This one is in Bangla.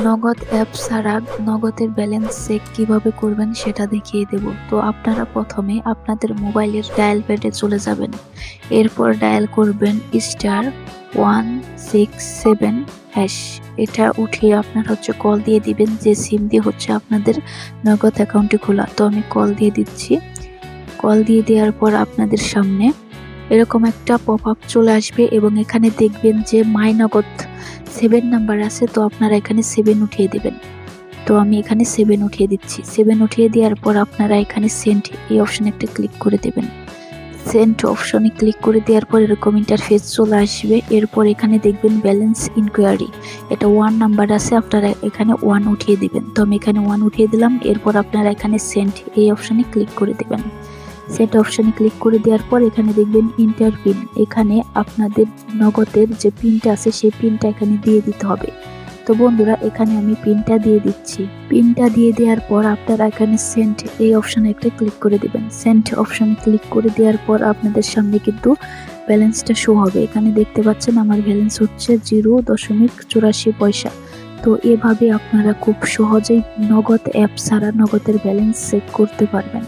নগদ অ্যাপ ছাড়া নগদের ব্যালেন্স চেক কিভাবে করবেন সেটা দেখিয়ে দেব। তো আপনারা প্রথমে আপনাদের মোবাইলের ডায়াল প্যাডে চলে যাবেন, এরপর ডায়াল করবেন *167#। এটা উঠিয়ে আপনার কল দিয়ে দিবেন যে সিম দিয়ে আপনাদের নগদ অ্যাকাউন্টটি খোলা। তো আমি কল দিয়ে দিচ্ছি। কল দিয়ে দেওয়ার পর আপনাদের সামনে এরকম একটা পপ আপ চলে আসবে এবং এখানে দেখবেন যে মাই নগদ 7 নাম্বার আছে। তো আপনারা এখানে 7 উঠিয়ে দিবেন। তো আমি এখানে 7 উঠিয়ে দিচ্ছি। 7 উঠিয়ে দেওয়ার পর আপনারা এখানে সেন্ড এই অপশনে একটা ক্লিক করে দেবেন। সেন্ড অপশনে ক্লিক করে দেওয়ার পর এরকম ইন্টারফেস চলে আসবে। এরপর এখানে দেখবেন ব্যালেন্স ইনকোয়ারি, এটা 1 নাম্বার আছে, আপনারা এখানে 1 উঠিয়ে দিবেন। তো আমি এখানে 1 উঠিয়ে দিলাম। এরপর আপনারা এখানে সেন্ড এই অপশনে ক্লিক করে দেবেন। সেট অপশনে ক্লিক করে দেওয়ার পর এখানে দেখবেন ইন্টার পিন, এখানে আপনাদের নগদের যে পিনটা আছে সেই পিনটা এখানে দিয়ে দিতে হবে। তো বন্ধুরা এখানে আমি পিনটা দিয়ে দিচ্ছি। পিনটা দিয়ে দেওয়ার পর আপনারা এখানে সেন্ড এই অপশনে একটা ক্লিক করে দিবেন। সেন্ড অপশনে ক্লিক করে দেওয়ার পর আপনাদের সামনে কিন্তু ব্যালেন্সটা শো হবে। এখানে দেখতে পাচ্ছেন আমার ব্যালেন্স হচ্ছে 0.84 পয়সা। তো এভাবে আপনারা খুব সহজেই নগদ অ্যাপ ছাড়া নগদের ব্যালেন্স চেক করতে পারবেন।